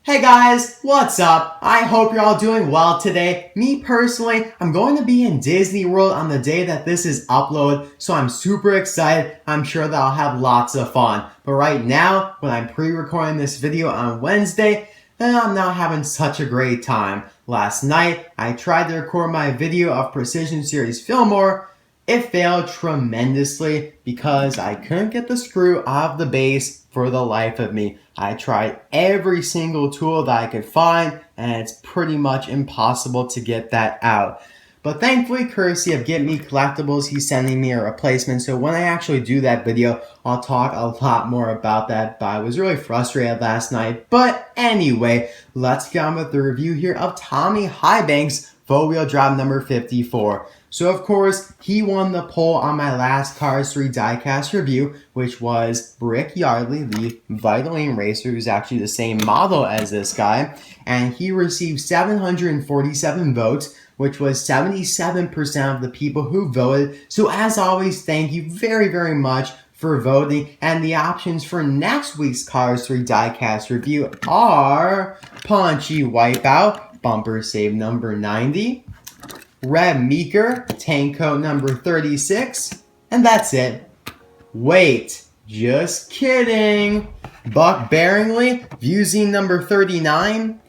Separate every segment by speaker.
Speaker 1: Hey guys, what's up? I hope you're all doing well today. Me personally, I'm going to be in Disney World on the day that this is uploaded, so I'm super excited. I'm sure that I'll have lots of fun. But right now, when I'm pre-recording this video on Wednesday, I'm not having such a great time. Last night, I tried to record my video of Precision Series Fillmore. It failed tremendously because I couldn't get the screw off the base for the life of me. I tried every single tool that I could find, and it's pretty much impossible to get that out. But thankfully, courtesy of Get Me Collectibles, he's sending me a replacement. So when I actually do that video, I'll talk a lot more about that. But I was really frustrated last night. But anyway, let's get on with the review here of Tommy Highbanks' Faux Wheel Drive number 54. So of course, he won the poll on my last Cars 3 Diecast review, which was Rick Yardley, the Vitaline racer, who's actually the same model as this guy. And he received 747 votes, which was 77% of the people who voted. So as always, thank you very, very much for voting. And the options for next week's Cars 3 Diecast review are Punchy Wipeout, Bumper Save number 90, Red Meeker, Tank Coat number 36, and that's it. Wait, just kidding. Buck Bearingley, Vuezine number 39,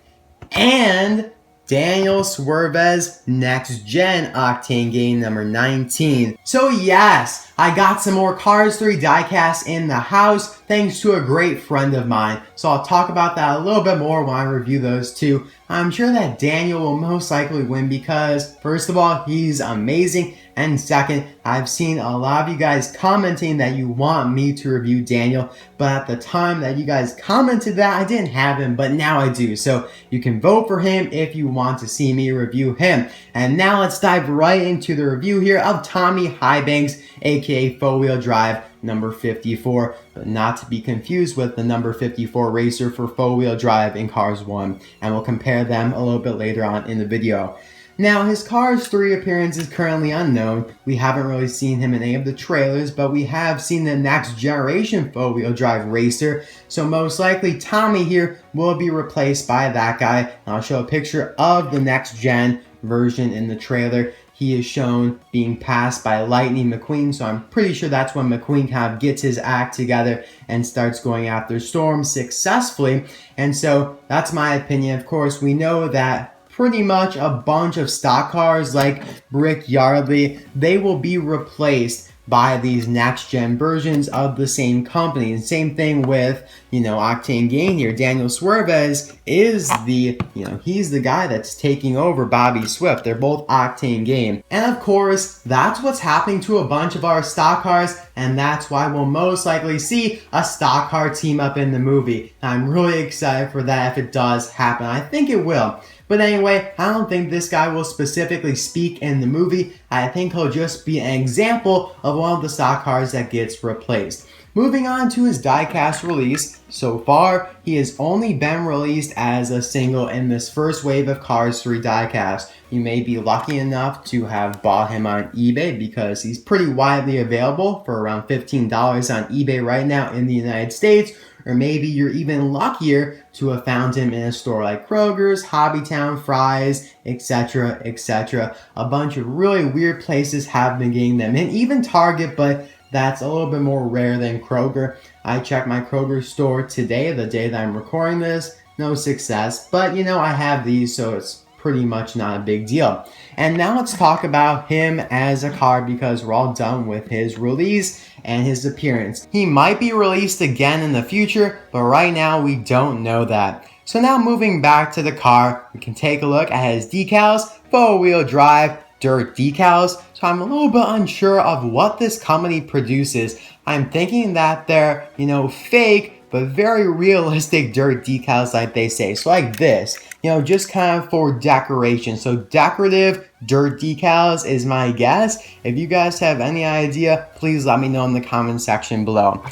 Speaker 1: and Daniel Swervez Next Gen Octane Game number 19. So yes, I got some more Cars 3 diecast in the house thanks to a great friend of mine. So I'll talk about that a little bit more when I review those two. I'm sure that Daniel will most likely win because, first of all, he's amazing. And second, I've seen a lot of you guys commenting that you want me to review Daniel. But at the time that you guys commented that, I didn't have him, but now I do. So you can vote for him if you want to see me review him. And now let's dive right into the review here of Tommy Highbanks, aka Faux Wheel Drive number 54, but not to be confused with the number 54 racer for Faux Wheel Drive in Cars 1, and we'll compare them a little bit later on in the video. Now, his Cars 3 appearance is currently unknown. We haven't really seen him in any of the trailers, but we have seen the next generation Faux Wheel Drive racer, so most likely Tommy here will be replaced by that guy. I'll show a picture of the next gen version in the trailer. He is shown being passed by Lightning McQueen, so I'm pretty sure that's when McQueen kind of gets his act together and starts going after Storm successfully. And so that's my opinion. Of course, we know that pretty much a bunch of stock cars like Rick Yardley, they will be replaced by these next gen versions of the same company. And same thing with, Octane Game here. Daniel Swervez is he's the guy that's taking over Bobby Swift. They're both Octane Game. And of course, that's what's happening to a bunch of our stock cars, and that's why we'll most likely see a stock car team up in the movie. I'm really excited for that if it does happen. I think it will. But anyway, I don't think this guy will specifically speak in the movie. I think he'll just be an example of one of the stock cars that gets replaced. Moving on to his diecast release, so far he has only been released as a single in this first wave of Cars 3 diecast. You may be lucky enough to have bought him on eBay because he's pretty widely available for around $15 on eBay right now in the United States. Or maybe you're even luckier to have found him in a store like Kroger's, Hobbytown, Fry's, etc., etc. A bunch of really weird places have been getting them, and even Target, but that's a little bit more rare than Kroger. I checked my Kroger store today, the day that I'm recording this. No success, but I have these, so it's pretty much not a big deal. And now let's talk about him as a car because we're all done with his release and his appearance. He might be released again in the future, but right now we don't know that. So now moving back to the car, we can take a look at his decals, Faux Wheel Drive, dirt decals. So I'm a little bit unsure of what this company produces. I'm thinking that they're, fake, but very realistic dirt decals like they say. So like this, just kind of for decoration. So decorative dirt decals is my guess. If you guys have any idea, please let me know in the comment section below.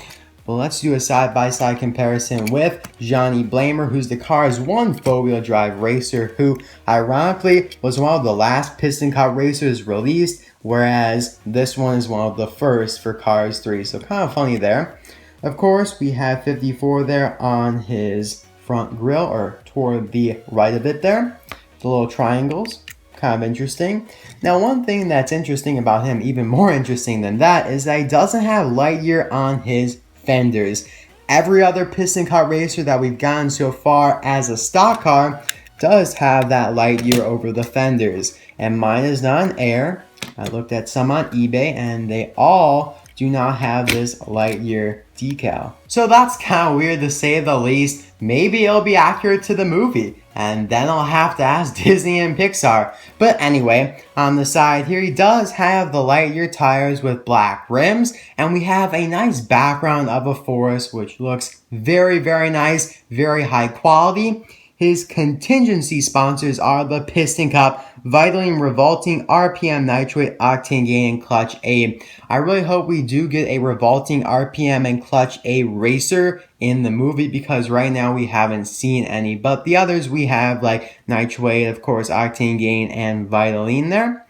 Speaker 1: Well, let's do a side-by-side comparison with Johnny Blamer, who's the Cars 1 Faux Wheel Drive racer, who ironically was one of the last Piston Cup racers released, whereas this one is one of the first for Cars 3. So kind of funny there. Of course, we have 54 there on his front grille, or toward the right of it there. The little triangles, kind of interesting. Now, one thing that's interesting about him, even more interesting than that, is that he doesn't have Lightyear on his fenders. Every other Piston car racer that we've gotten so far as a stock car does have that Lightyear over the fenders. And mine is not an Air. I looked at some on eBay and they all do not have this Lightyear decal. So that's kind of weird to say the least. Maybe it'll be accurate to the movie, and then I'll have to ask Disney and Pixar. But anyway, on the side here, he does have the Lightyear tires with black rims, and we have a nice background of a forest, which looks very, very nice, very high quality. His contingency sponsors are the Piston Cup, Vitaline Revolting, RPM Nitrate, Octane Gain, and Clutch A. I really hope we do get a Revolting, RPM, and Clutch A racer in the movie, because right now we haven't seen any. But the others we have, like Nitrate, of course, Octane Gain, and Vitaline there.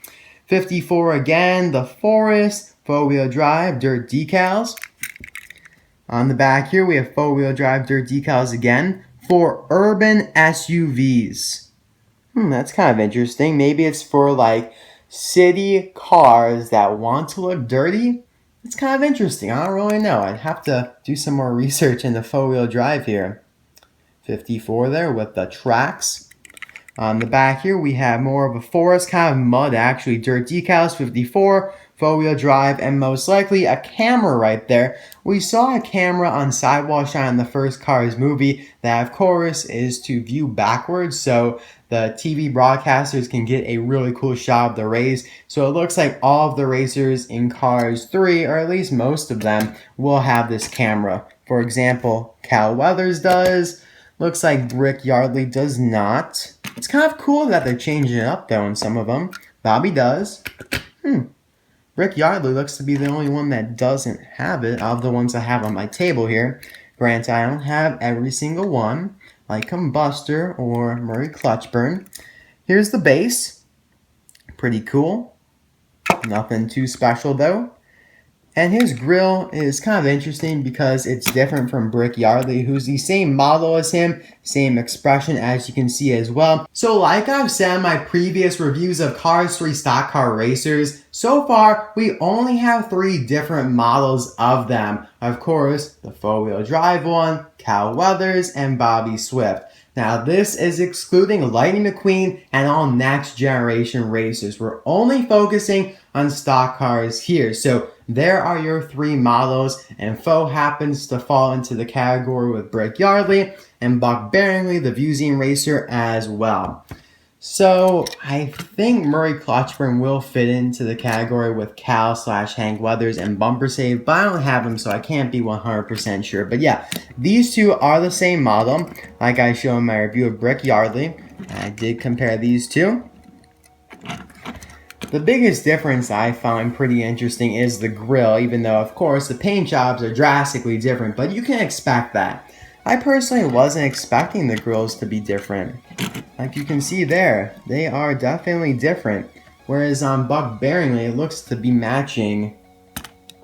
Speaker 1: 54 again, the Forest, Faux Wheel Drive, Dirt Decals. On the back here we have Faux Wheel Drive, Dirt Decals again. For urban SUVs. That's kind of interesting. Maybe it's for like city cars that want to look dirty. It's kind of interesting. I don't really know. I'd have to do some more research into four-wheel drive here. 54 there with the tracks. On the back here we have more of a forest, kind of mud actually. Dirt decals, 54. Four-wheel drive, and most likely a camera right there. We saw a camera on Sidewall Shine in the first Cars movie that, of course, is to view backwards, so the TV broadcasters can get a really cool shot of the race. So it looks like all of the racers in Cars 3, or at least most of them, will have this camera. For example, Cal Weathers does. Looks like Brick Yardley does not. It's kind of cool that they're changing it up, though, in some of them. Bobby does. Brick Yardley looks to be the only one that doesn't have it of the ones I have on my table here. Granted, I don't have every single one, like Combustor or Murray Clutchburn. Here's the base. Pretty cool. Nothing too special though. And his grille is kind of interesting because it's different from Brick Yardley, who's the same model as him, same expression as you can see as well. So like I've said in my previous reviews of Cars 3 stock car racers, so far we only have 3 different models of them. Of course, the four-wheel drive one, Cal Weathers, and Bobby Swift. Now this is excluding Lightning McQueen and all next generation racers. We're only focusing on stock cars here. So there are your 3 models, and Faux happens to fall into the category with Brick Yardley and Buck Bearingley, the Vuzian racer, as well. So I think Murray Clutchburn will fit into the category with Cal/Hank Weathers and Bumper Save, but I don't have them, so I can't be 100% sure. But yeah, these 2 are the same model, like I showed in my review of Brick Yardley. I did compare these 2. The biggest difference I find pretty interesting is the grille, even though, of course, the paint jobs are drastically different, but you can expect that. I personally wasn't expecting the grills to be different. Like you can see there, they are definitely different. Whereas on Buck Bearingley, it looks to be matching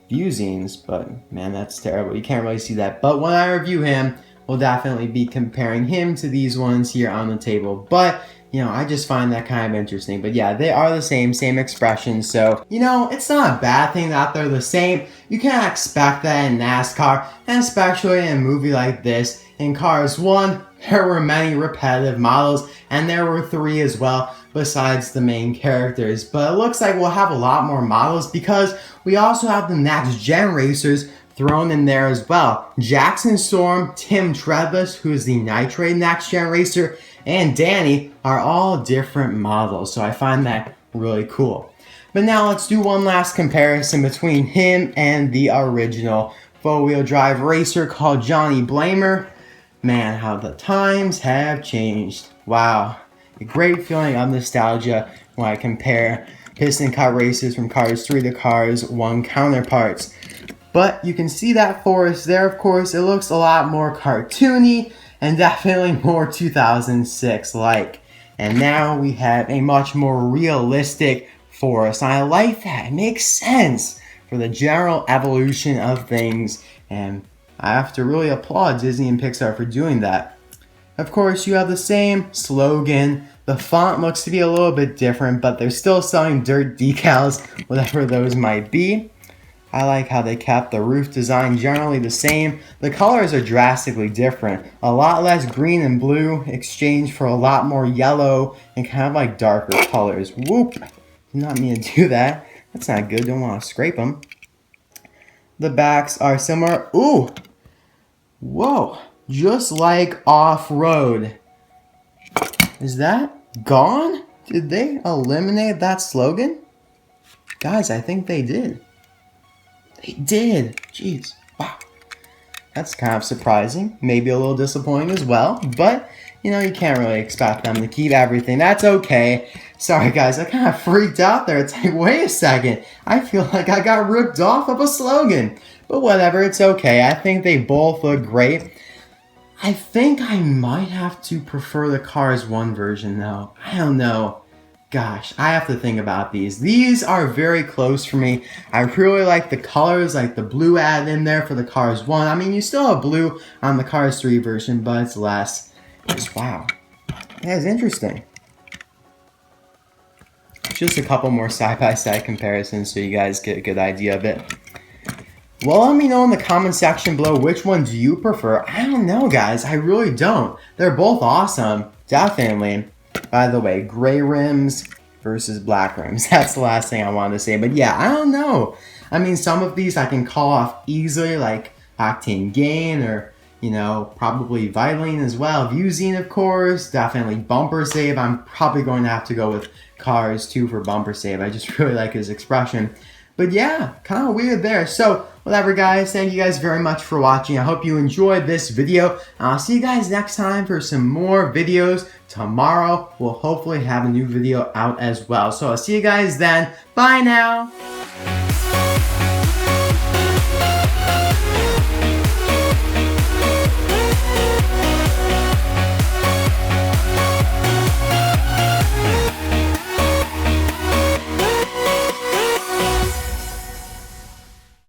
Speaker 1: Vuzian's, but man, that's terrible. You can't really see that. But when I review him, we'll definitely be comparing him to these ones here on the table. But you know, I just find that kind of interesting. But yeah, they are the same expression. So, you know, it's not a bad thing that they're the same. You can't expect that in NASCAR, and especially in a movie like this. In Cars 1, there were many repetitive models, and there were 3 as well, besides the main characters. But it looks like we'll have a lot more models because we also have the next gen racers thrown in there as well. Jackson Storm, Tim Treadless, who is the Nitrate next gen racer, and Danny are all different models, so I find that really cool. But now let's do one last comparison between him and the original four-wheel drive racer called Johnny Blamer. Man, how the times have changed. Wow, a great feeling of nostalgia when I compare piston car races from Cars 3 to Cars 1 counterparts. But you can see that forest there, of course. It looks a lot more cartoony and definitely more 2006-like. And now we have a much more realistic forest. And I like that. It makes sense for the general evolution of things. And I have to really applaud Disney and Pixar for doing that. Of course, you have the same slogan. The font looks to be a little bit different, but they're still selling dirt decals, whatever those might be. I like how they kept the roof design generally the same. The colors are drastically different. A lot less green and blue exchanged for a lot more yellow and kind of like darker colors. Whoop! Did not mean to do that. That's not good. Don't want to scrape them. The backs are similar. Ooh! Whoa! Just like off-road. Is that gone? Did they eliminate that slogan? Guys, I think they did. They did. Jeez. Wow. That's kind of surprising. Maybe a little disappointing as well. But, you know, you can't really expect them to keep everything. That's okay. Sorry, guys. I kind of freaked out there. It's like, wait a second. I feel like I got ripped off of a slogan. But whatever. It's okay. I think they both look great. I think I might have to prefer the Cars 1 version, though. I don't know. Gosh, I have to think about these. These are very close for me. I really like the colors, like the blue added in there for the Cars 1. I mean, you still have blue on the Cars 3 version, but it's less. Just wow. That is interesting. Just a couple more side-by-side comparisons so you guys get a good idea of it. Well, let me know in the comment section below which one do you prefer. I don't know, guys. I really don't. They're both awesome. Definitely. By the way, gray rims versus black rims. That's the last thing I wanted to say. But yeah, I don't know. I mean, some of these I can call off easily, like Octane Gain or, you know, probably Vitylene as well. Vuzine, of course. Definitely Bumper Save. I'm probably going to have to go with Cars 2 for Bumper Save. I just really like his expression. But yeah, kind of weird there. So, whatever, guys. Thank you guys very much for watching. I hope you enjoyed this video. I'll see you guys next time for some more videos. Tomorrow, we'll hopefully have a new video out as well. So, I'll see you guys then. Bye now.